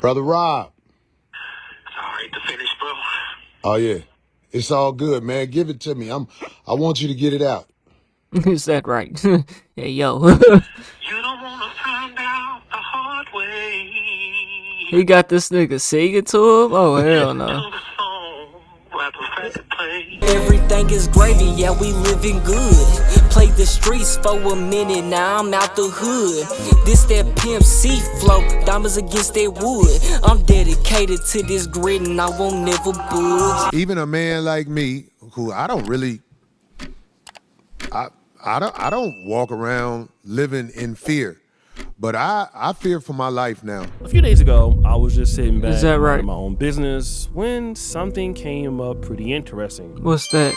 Brother Rob. It's all right to finish, bro. Oh yeah. It's all good, man. Give it to me. I want you to get it out. Is that right? Hey, yo. You don't want to find out the hard way. He got this nigga singing to him? Oh, hell Listen no. to the song while the record plays. Everything is gravy, yeah, we living good. Played the streets for a minute, now I'm out the hood. This that Pimp C flow, diamonds against that wood. I'm dedicated to this grit and I won't never budge. Even a man like me, who I don't walk around living in fear. But I fear for my life now. A few days ago, I was just sitting back Is that right? minding my own business when something came up pretty interesting. What's that?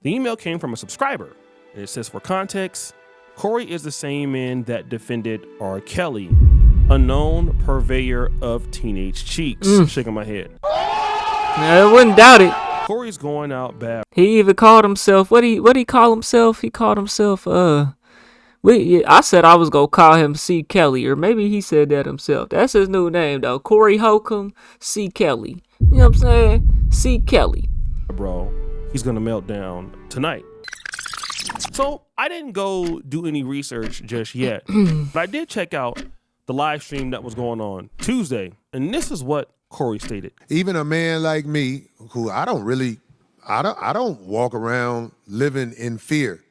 The email came from a subscriber. It says, for context, Corey is the same man that defended R. Kelly, a known purveyor of teenage cheeks. Shaking my head. I wouldn't doubt it. Corey's going out bad. He even called himself, what he call himself? He called himself, I said I was gonna call him C. Kelly, or maybe he said that himself. That's his new name, though. Corey Holcomb, C. Kelly. You know what I'm saying? C. Kelly. Bro, he's gonna melt down tonight. So I didn't go do any research just yet, but I did check out the live stream that was going on Tuesday, and this is what Corey stated. Even a man like me, who I don't walk around living in fear.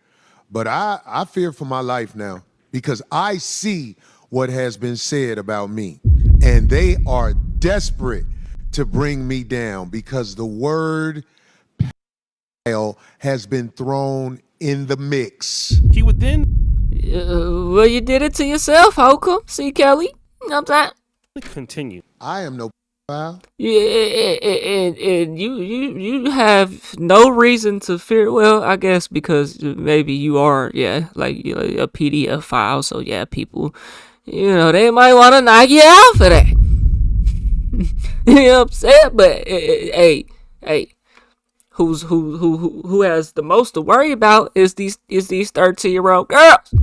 But I fear for my life now because I see what has been said about me. And they are desperate to bring me down because the word has been thrown in the mix. He would then Well, you did it to yourself, Holcomb, C. Kelly. You know what I'm saying? continue. I am no foul. Yeah, and you have no reason to fear. Well, I guess because maybe you are, like a PDF file. So yeah, people, they might want to knock you out for that. You know what I'm saying? But hey, who has the most to worry about is these 13-year-old girls. You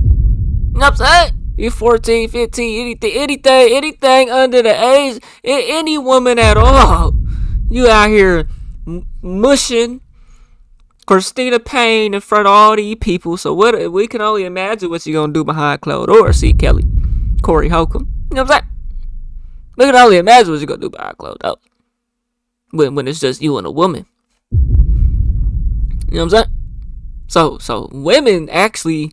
know what I'm saying? You 14, 15, anything under the age, any woman at all. You out here mushing Christina Payne in front of all these people. So what? We can only imagine what you're gonna do behind closed doors. C. Kelly, Corey Holcomb. You know what I'm saying? We can only imagine what you're gonna do behind closed doors. When it's just you and a woman. You know what I'm saying? So women actually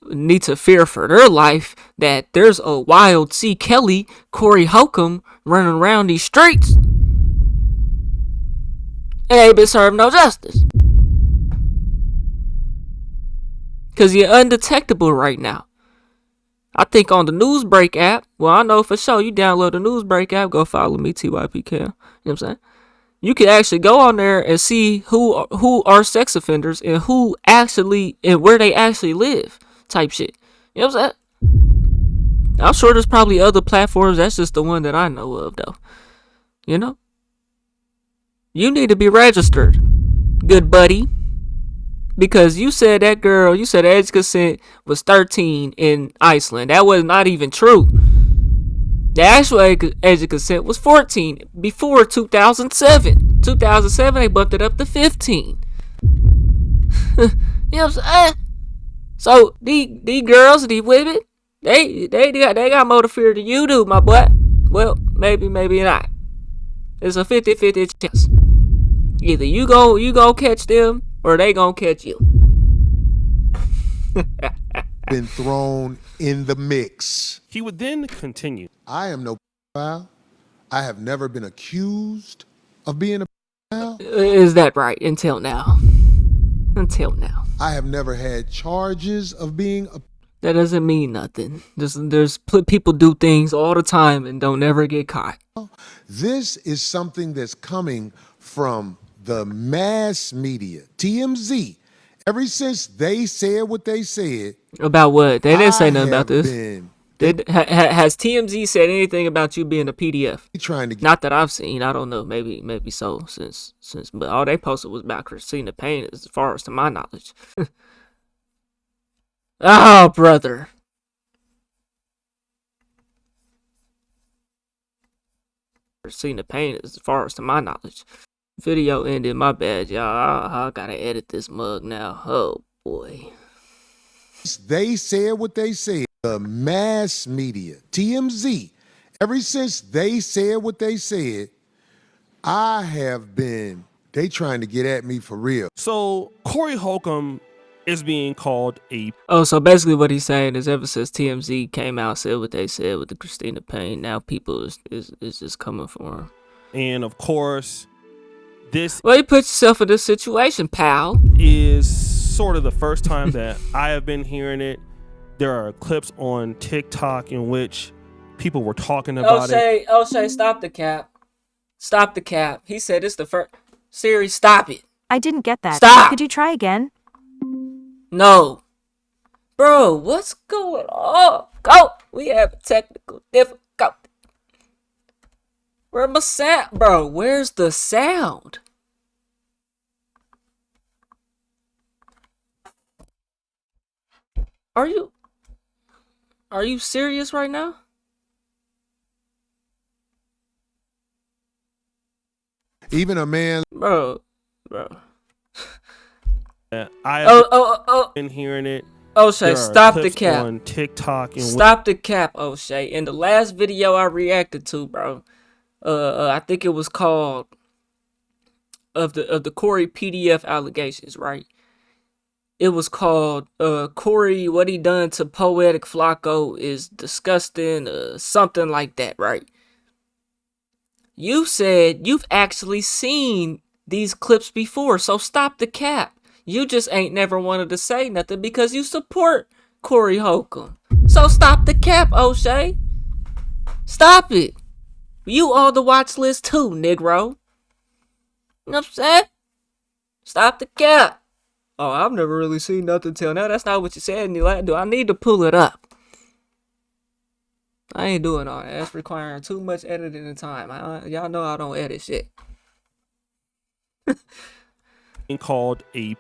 need to fear for their life that there's a wild C. Kelly, Corey Holcomb running around these streets and ain't been served no justice. Because you're undetectable right now. I think on the Newsbreak app, well, I know for sure you download the Newsbreak app, go follow me, TYPK. You know what I'm saying? You can actually go on there and see who are sex offenders and who actually, and where they actually live. Type shit. You know what I'm saying? I'm sure there's probably other platforms. That's just the one that I know of, though. You know? You need to be registered, good buddy. Because you said that girl, you said age consent was 13 in Iceland. That was not even true. The actual age of consent was 14 before 2007. 2007, they bumped it up to 15. You know what I'm saying? So these girls, these women, they got more to fear than you do, my boy. Well, maybe not. It's a 50-50 chance. Either you go catch them or they gonna catch you. Been thrown in the mix. He would then continue. I am no foul. I have never been accused of being a foul. Is that right? Until now. I have never had charges of being a. That doesn't mean nothing. There's people do things all the time and don't ever get caught. This is something that's coming from the mass media, TMZ. Ever since they said what they said. About what? They didn't say nothing about this. Been Has TMZ said anything about you being a PDF? trying to get. Not that I've seen. I don't know. Maybe so. Since but all they posted was about Christina Payne, as far as to my knowledge. Oh, brother. Christina Payne, as far as to my knowledge. Video ended. My bad, y'all. I gotta edit this mug now. Oh boy. They said what they said. The mass media, TMZ, ever since they said what they said, they trying to get at me for real. So Corey Holcomb is being called a Oh, so basically what he's saying is ever since TMZ came out, said what they said with the Christina Payne, now people is just coming for him. and of course, this Well, you put yourself in this situation, pal. is sort of the first time that I have been hearing it. There are clips on TikTok in which people were talking about it. O'Shea, stop the cap. Stop the cap. He said it's the first. Siri, stop it. I didn't get that. Stop. Could you try again? No. Bro, what's going on? Go. We have a technical difficulty. Where's my sound? Bro, where's the sound? Are you serious right now? Even a man. Bro. I have Oh. been hearing it. O'Shea, There are stop the clips cap. on TikTok in which Stop the cap, O'Shea. In the last video I reacted to, bro, I think it was called of the Corey PDF allegations, right? It was called Corey, what he done to Poetic Flacco is disgusting, something like that, right? You said you've actually seen these clips before, so stop the cap. You just ain't never wanted to say nothing because you support Corey Holcomb. So stop the cap, O'Shea. Stop it. You on the watch list too, Negro. You know what I'm saying? Stop the cap. Oh, I've never really seen nothing till now. That's not what you said. Do I need to pull it up? I ain't doing all that. That's requiring too much editing and time. Y'all know I don't edit shit. called a,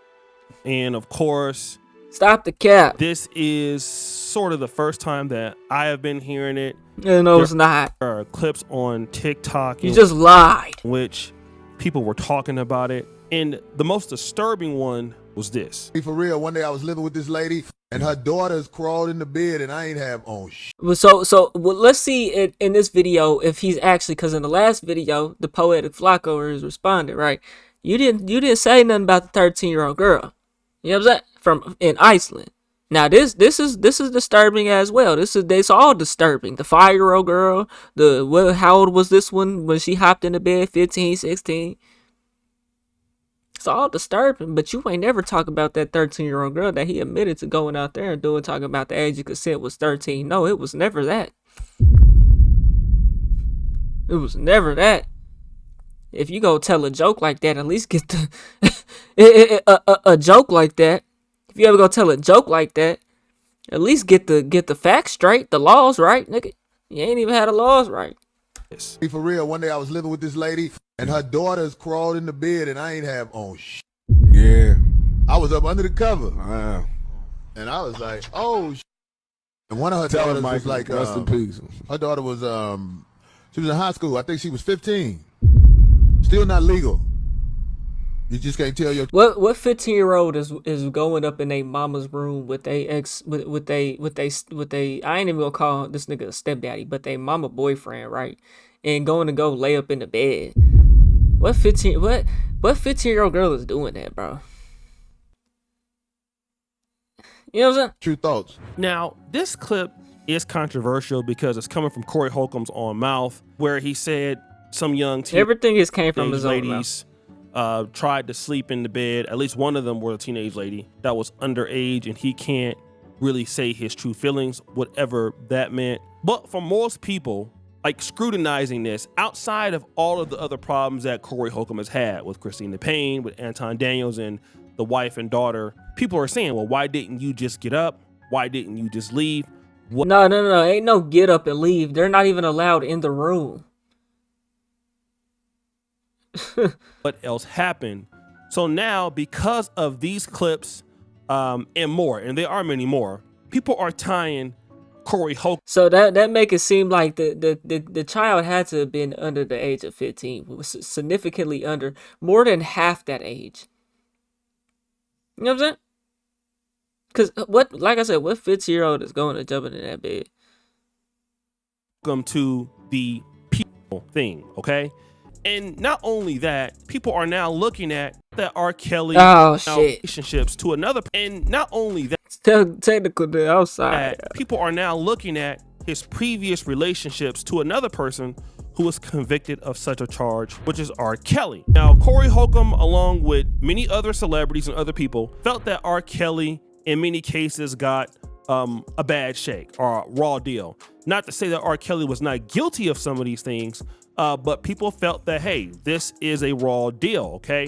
and of course, Stop the cap. this is sort of the first time that I have been hearing it. No, it's not. There are clips on TikTok You in just lied. which people were talking about it, and the most disturbing one was this. For real, one day I was living with this lady and her daughters crawled in the bed and I ain't have on So let's see in this video if he's actually, because in the last video the Poetic Flacco is responded, right? You didn't say nothing about the 13-year-old girl. You know what I'm saying? From in Iceland. Now this is disturbing as well. It's all disturbing. The 5-year-old girl, how old was this one when she hopped into bed? 15, 16. It's all disturbing, but you ain't never talk about that 13-year-old girl that he admitted to going out there and doing, talking about the age of consent was 13. No, it was never that. It was never that. If you go tell a joke like that, at least get the a joke like that. If you ever go tell a joke like that, at least get the facts straight, the laws right, nigga. You ain't even had the laws right. For real, one day I was living with this lady and her daughters crawled in the bed and I ain't have on Yeah. I was up under the cover Wow. and I was like, oh and one of her Tell daughters Mike, was like, rest in peace. her daughter was she was in high school. I think she was 15. Still not legal. You just can't tell your What 15-year-old is going up in their mama's room with they ex with they I ain't even gonna call this nigga a stepdaddy, but they mama boyfriend, right? And going to go lay up in the bed. What 15-year-old girl is doing that, bro? You know what I'm saying? true thoughts. Now, this clip is controversial because it's coming from Corey Holcomb's own mouth, where he said some young Everything has came from his own mouth. ladies tried to sleep in the bed. At least one of them was a teenage lady that was underage, and he can't really say his true feelings, whatever that meant. But for most people, like scrutinizing this, outside of all of the other problems that Corey Holcomb has had with Christina Payne, with Anton Daniels and the wife and daughter, people are saying, well, why didn't you just get up? Why didn't you just leave? No. Ain't no get up and leave. They're not even allowed in the room. What else happened? So now, because of these clips and more, and there are many more, people are tying Corey Holcomb So that make it seem like the child had to have been under the age of 15, was significantly under, more than half that age. You know what I'm saying? Because like I said, what 15-year-old is going to jump into that bed? to the people thing, okay? And not only that, people are now looking at that R. Kelly relationships to another. And not only that, Technical the outside. People are now looking at his previous relationships to another person who was convicted of such a charge, which is R. Kelly. Now, Corey Holcomb, along with many other celebrities and other people, felt that R. Kelly, in many cases, got a bad shake or a raw deal. Not to say that R. Kelly was not guilty of some of these things, but people felt that, hey, this is a raw deal, okay?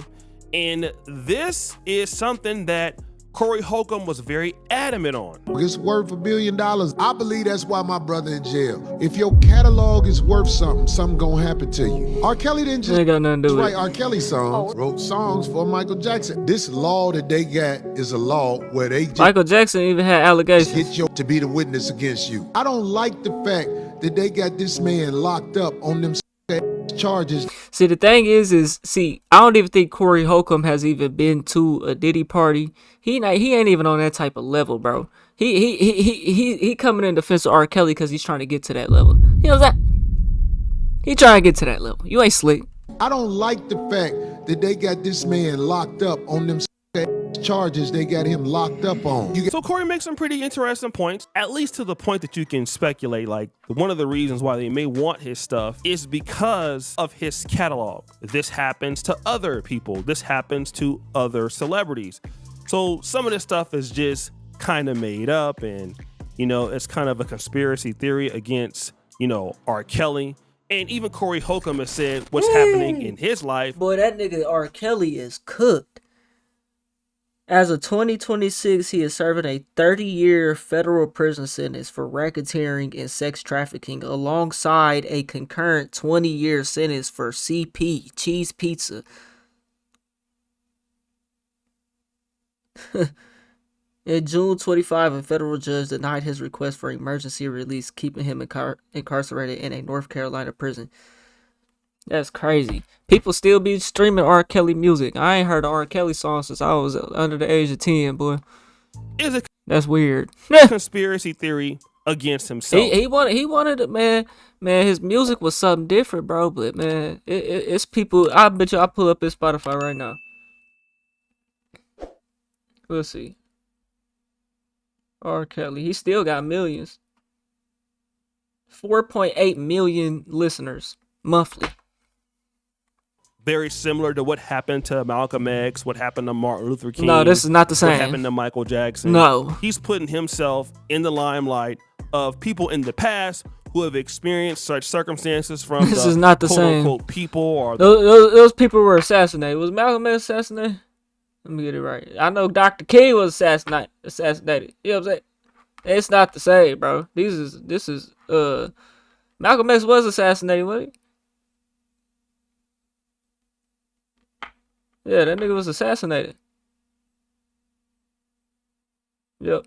And this is something that Corey Holcomb was very adamant on. It's worth $1 billion. I believe that's why my brother in jail. If your catalog is worth something gonna happen to you. R. Kelly didn't just Ain't got nothing to do with write it. R. Kelly songs, wrote songs for Michael Jackson. This law that they got is a law where they just Michael Jackson even had allegations. get you to be the witness against you. I don't like the fact that they got this man locked up on them charges. See, the thing is, I don't even think Corey Holcomb has even been to a Diddy party. He ain't even on that type of level, bro. He coming in defense of R. Kelly because he's trying to get to that level. You know what I'm saying? He trying to get to that level. You ain't slick. I don't like the fact that they got this man locked up on them charges they got him locked up on. So Corey makes some pretty interesting points, at least to the point that you can speculate, like one of the reasons why they may want his stuff is because of his catalog. This happens to other people. This happens to other celebrities. So some of this stuff is just kind of made up, and, you know, it's kind of a conspiracy theory against, you know, R. Kelly. And even Corey Holcomb has said what's happening in his life. Boy, that nigga R. Kelly is cooked. As of 2026, he is serving a 30-year federal prison sentence for racketeering and sex trafficking, alongside a concurrent 20-year sentence for CP, cheese pizza. In June 25, a federal judge denied his request for emergency release, keeping him incarcerated in a North Carolina prison. That's crazy. People still be streaming R. Kelly music. I ain't heard an R. Kelly song since I was under the age of 10, boy. That's weird. Conspiracy theory against himself. He wanted it, man. Man, his music was something different, bro. But man, it's people. I bet you I'll pull up his Spotify right now. Let's see. R. Kelly. He still got millions. 4.8 million listeners monthly. Very similar to what happened to Malcolm X, what happened to Martin Luther King. No, this is not the same. What happened to Michael Jackson. No. He's putting himself in the limelight of people in the past who have experienced such circumstances from This is not the same. quote-unquote people. Or those people were assassinated. Was Malcolm X assassinated? Let me get it right. I know Dr. King was assassinated. You know what I'm saying? It's not the same, bro. This is Malcolm X was assassinated, wasn't he? Yeah, that nigga was assassinated. Yep.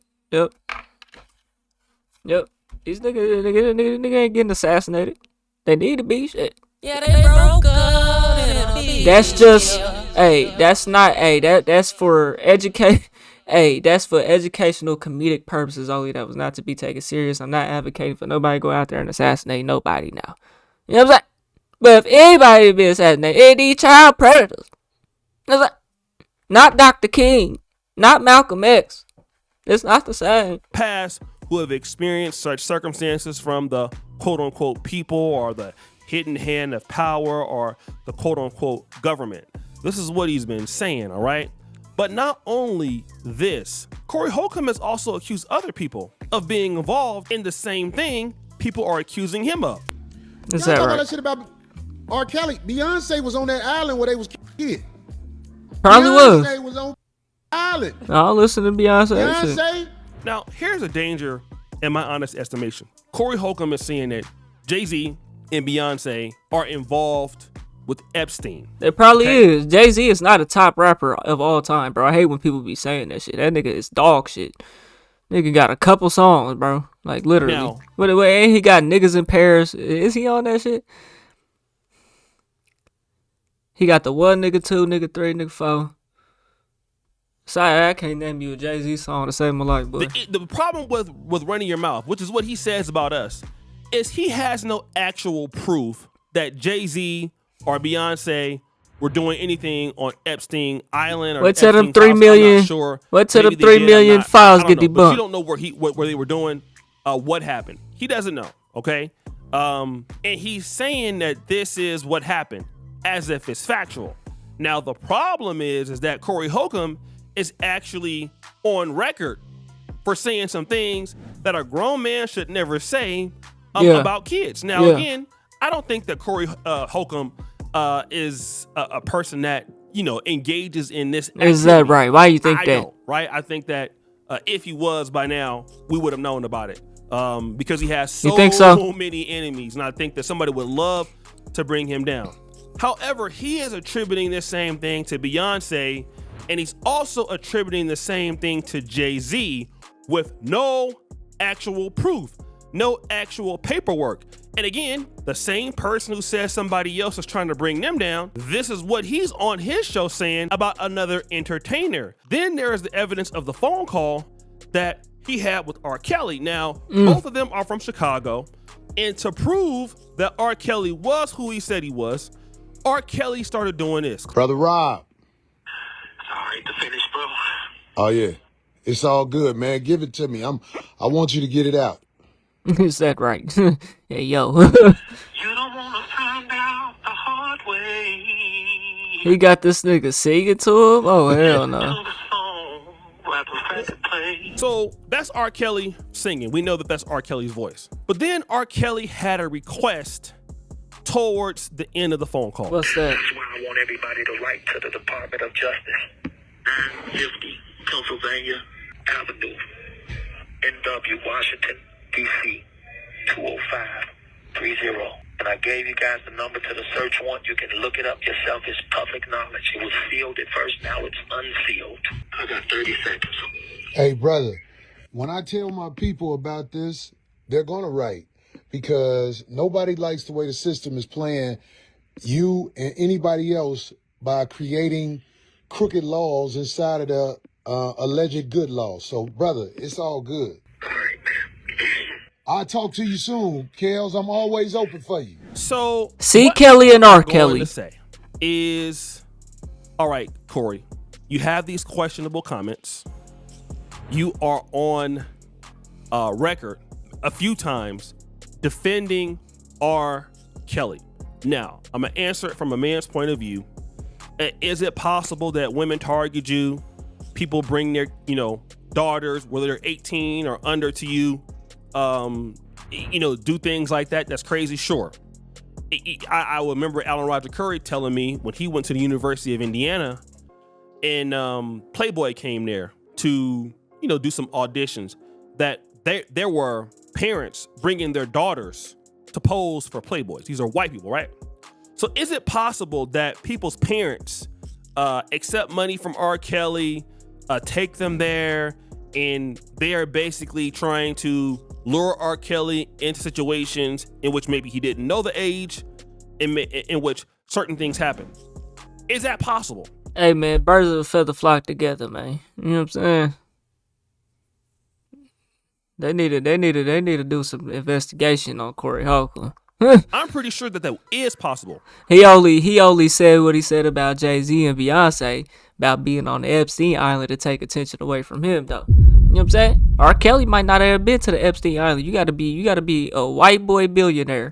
These nigga ain't getting assassinated. They need to be shit. Yeah, they broke up in a big That's just, deal. hey, that's not, hey, that's for that's for educational comedic purposes only. That was not to be taken serious. I'm not advocating for nobody to go out there and assassinate nobody now. You know what I'm saying? But if anybody be assassinated, it these child predators. You know what I'm saying? Not Dr. King, not Malcolm X. It's not the same. past who have experienced such circumstances from the quote-unquote people or the hidden hand of power or the quote-unquote government. This is what he's been saying, all right? But not only this, Corey Holcomb has also accused other people of being involved in the same thing people are accusing him of. Is Y'all that talk about right? that shit about R. Kelly. Beyonce was on that island where they was kids. Probably Beyonce was. was on the island. I'll listen to Beyonce. Shit. Beyonce. Now, here's a danger in my honest estimation. Corey Holcomb is saying that Jay-Z and Beyonce are involved with Epstein. It probably Okay. is. Jay-Z is not a top rapper of all time, bro. I hate when people be saying that shit. That nigga is dog shit. Nigga got a couple songs, bro. Like literally. Now- But ain't he got niggas in Paris? Is he on that shit? He got the 1, nigga 2, nigga 3, nigga 4. Sorry, I can't name you a Jay-Z song to save my life, boy. The problem with running your mouth, which is what he says about us, is he has no actual proof that Jay-Z or Beyonce were doing anything on Epstein Island or What till them Epstein 3 files. million? I'm not sure. What till them Maybe they 3 did, million I files don't get know. But you debunked? don't know where they were doing, what happened. He doesn't know. Okay, and he's saying that this is what happened, as if it's factual. Now the problem is that Corey Holcomb is actually on record for saying some things that a grown man should never say about kids. Now, again, I don't think that Corey Holcomb is a person that, engages in this activity. Is that right? Why you think I that? don't, right? I think that if he was by now, we would have known about it because he has You think so? many enemies, and I think that somebody would love to bring him down. However, he is attributing this same thing to Beyonce, and he's also attributing the same thing to Jay-Z with no actual proof, no actual paperwork. And again, the same person who says somebody else is trying to bring them down, this is what he's on his show saying about another entertainer. Then there is the evidence of the phone call that he had with R. Kelly. Now, both of them are from Chicago. And to prove that R. Kelly was who he said he was, R. Kelly started doing this. Brother Rob. Sorry to finish, bro. Oh yeah. It's all good, man. Give it to me. I want you to get it out. Is that right? Hey, yo. You don't want to find out the hard way. He got this nigga singing to him? Oh, hell no. To the song where the record plays. So that's R. Kelly singing. We know that that's R. Kelly's voice. But then R. Kelly had a request towards the end of the phone call. What's that? That's why I want everybody to write to the Department of Justice. 950 Pennsylvania Avenue, NW, Washington, D.C. 20530. And I gave you guys the number to the search warrant. You can look it up yourself. It's public knowledge. It was sealed at first. Now it's unsealed. I got 30 seconds. Hey, brother, when I tell my people about this, they're going to write because nobody likes the way the system is playing you and anybody else by creating crooked laws inside of the alleged good laws. So, brother, it's all good. All right, man. I'll talk to you soon, Kels. I'm always open for you. So C. what Kelly and R. I'm going Kelly. to say is, all right, Corey, you have these questionable comments. You are on record a few times defending R. Kelly. Now, I'm going to answer it from a man's point of view. Is it possible that women target you? People bring their, daughters, whether they're 18 or under, to you, do things like that? That's crazy. Sure. I remember Alan Roger Curry telling me when he went to the University of Indiana and Playboy came there to, do some auditions, that there were parents bringing their daughters to pose for Playboys. These are white people, right? So is it possible that people's parents accept money from R. Kelly, take them there, and they are basically trying to lure R. Kelly into situations in which maybe he didn't know the age, in which certain things happen? Is that possible? Hey, man, birds of a feather flock together, man. You know what I'm saying? They need to do some investigation on Corey Holcomb. I'm pretty sure that is possible. He only said what he said about Jay-Z and Beyonce about being on the Epstein Island to take attention away from him, though. You know what I'm saying? R. Kelly might not have ever been to the Epstein Island. You gotta be a white boy billionaire.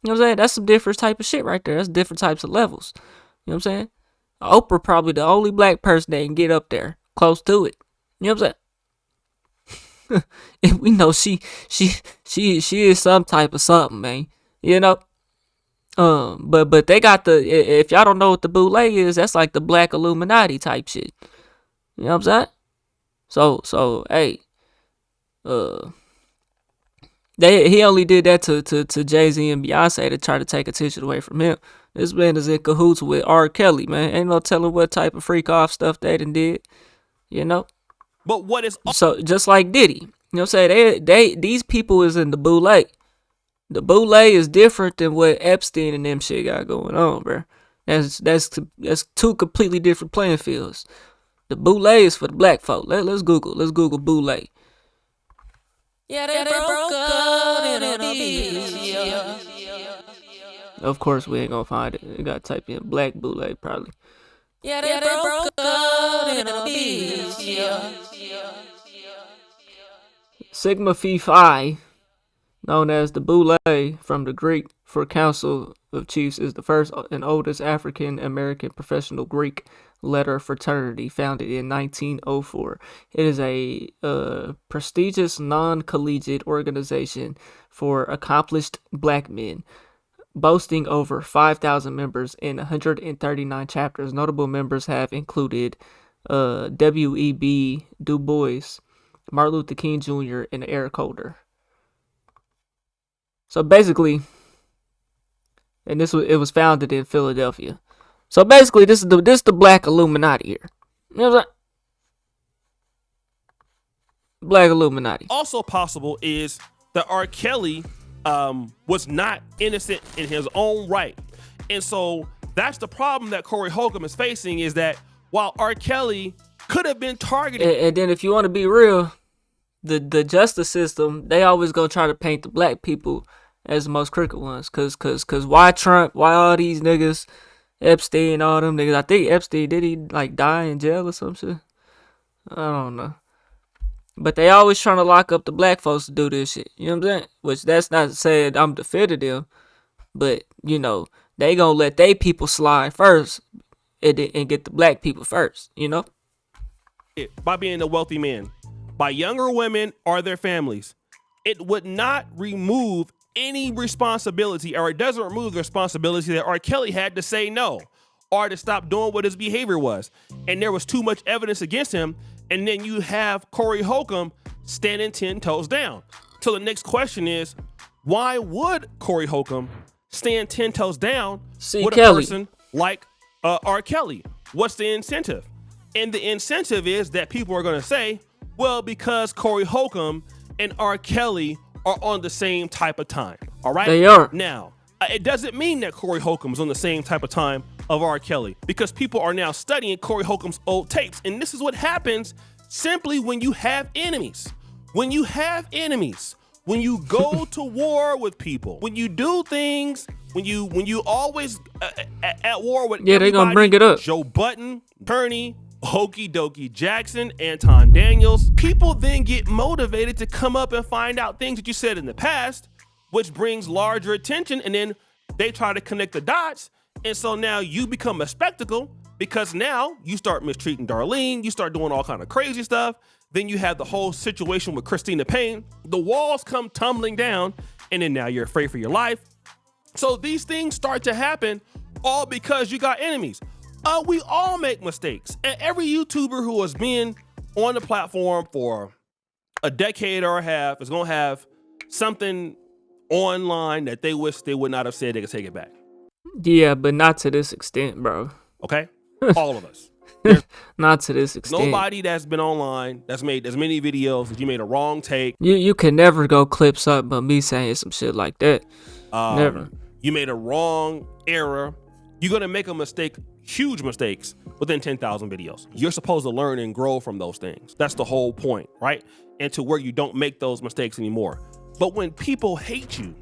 You know what I'm saying? That's some different type of shit right there. That's different types of levels. You know what I'm saying? Oprah probably the only black person that can get up there close to it. You know what I'm saying? And we know she is some type of something, man. You know? But they got if y'all don't know what the Boule is, that's like the black Illuminati type shit. You know what I'm saying? So hey, he only did that to Jay-Z and Beyonce to try to take attention away from him. This man is in cahoots with R. Kelly, man. Ain't no telling what type of freak off stuff they done did. You know? But what is So just like Diddy. You know what I'm saying? These people is in the Boule. The Boule is different than what Epstein and them shit got going on, bro. That's two completely different playing fields. The Boule is for the black folk. Let's Google Boule. Yeah, they broke up in a bitch, yeah. Of course, we ain't gonna find it. You gotta type in black Boule probably. Yeah, they broke up in a bitch, yeah. Sigma Phi Phi, known as the Boule from the Greek for Council of Chiefs, is the first and oldest African American professional Greek letter fraternity, founded in 1904. It is a prestigious non-collegiate organization for accomplished black men, boasting over 5,000 members in 139 chapters. Notable members have included W.E.B. Du Bois, Martin Luther King Jr., and Eric Holder. So basically, and it was founded in Philadelphia. So basically, this is the Black Illuminati here. You know what I'm saying? Black Illuminati. Also possible is that R. Kelly was not innocent in his own right. And so that's the problem that Corey Holcomb is facing, is that while R. Kelly could have been targeted. And then if you want to be real, the justice system, they always gonna try to paint the black people as the most crooked ones. Cause why Trump? Why all these niggas? Epstein, all them niggas. I think Epstein, did he like die in jail or some shit? I don't know. But they always trying to lock up the black folks to do this shit. You know what I'm saying? Which that's not saying I'm defending them. But, you know, they gonna let they people slide first and get the black people first, you know? By being a wealthy man, by younger women or their families. It would not remove any responsibility, or it doesn't remove the responsibility that R. Kelly had to say no or to stop doing what his behavior was. And there was too much evidence against him. And then you have Corey Holcomb standing 10 toes down. So the next question is, why would Corey Holcomb stand 10 toes down with a person like R. Kelly? What's the incentive? And the incentive is that people are going to say, well, because Corey Holcomb and R. Kelly are on the same type of time. All right? They are. Now, it doesn't mean that Corey Holcomb is on the same type of time of R. Kelly, because people are now studying Corey Holcomb's old tapes. And this is what happens simply when you have enemies. When you have enemies, when you go to war with people, when you do things, when you always at war with everybody, they're gonna bring it up. Joe Button, Bernie, Okie Dokie Jackson, Anton Daniels. People then get motivated to come up and find out things that you said in the past, which brings larger attention, and then they try to connect the dots. And so now you become a spectacle, because now you start mistreating Darlene, you start doing all kind of crazy stuff. Then you have the whole situation with Christina Payne. The walls come tumbling down, and then now you're afraid for your life. So these things start to happen all because you got enemies. We all make mistakes. And every YouTuber who has been on the platform for a decade or a half is going to have something online that they wish they would not have said. They could take it back. Yeah, but not to this extent, bro. Okay? All of us. Not to this extent. Nobody that's been online, that's made as many videos that you made a wrong take. You can never go clip something but me saying some shit like that. Never. You made a wrong error. You're going to make a mistake, huge mistakes, within 10,000 videos. You're supposed to learn and grow from those things. That's the whole point, right? And to where you don't make those mistakes anymore. But when people hate you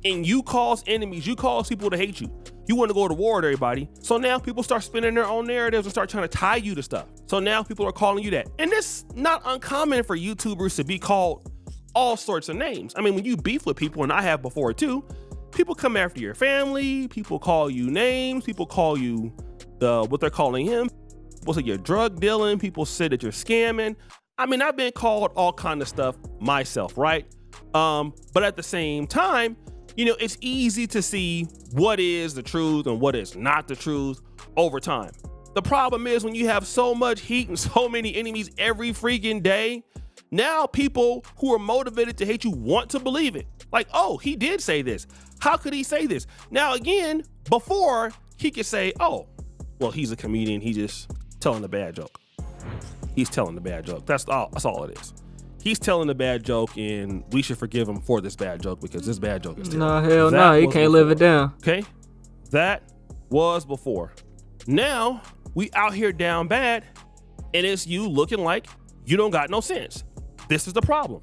and you cause enemies, you cause people to hate you, you want to go to war with everybody. So now people start spinning their own narratives and start trying to tie you to stuff. So now people are calling you that. And it's not uncommon for YouTubers to be called all sorts of names. I mean, when you beef with people, and I have before too, people come after your family, people call you names, people call you what they're calling him. People say you're drug dealing, people say that you're scamming. I mean, I've been called all kind of stuff myself, right? But at the same time, you know, it's easy to see what is the truth and what is not the truth over time. The problem is when you have so much heat and so many enemies every freaking day, now people who are motivated to hate you want to believe it. Like, oh, he did say this. How could he say this? Now, again, before he could say, oh, well, he's a comedian. He's just telling a bad joke. He's telling the bad joke. That's all it is. he's telling a bad joke and we should forgive him for this bad joke because this bad joke is terrible. No, hell That no. He was can't live it before. down. Okay? That was before. Now, we out here down bad, and it's you looking like you don't got no sense. This is the problem.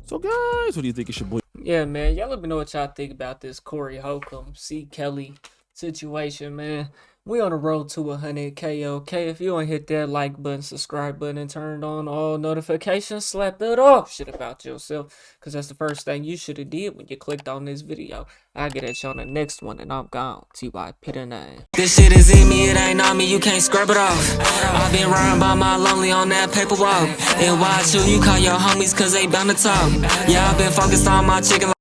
So, guys, what do you think it should be? Yeah, man. Y'all let me know what y'all think about this Corey Holcomb, C. Kelly situation, man. We on the road to 100K, okay? If you don't hit that like button, subscribe button, and turn on all notifications, slap that off shit about yourself, because that's the first thing you should have did when you clicked on this video. I'll get at you on the next one, and I'm gone. TYP the name. This shit is in me, it ain't on me, you can't scrub it off. I've been riding by my lonely on that paper walk. And watch you call your homies cause they bound to talk. Yeah, I've been focused on my chicken.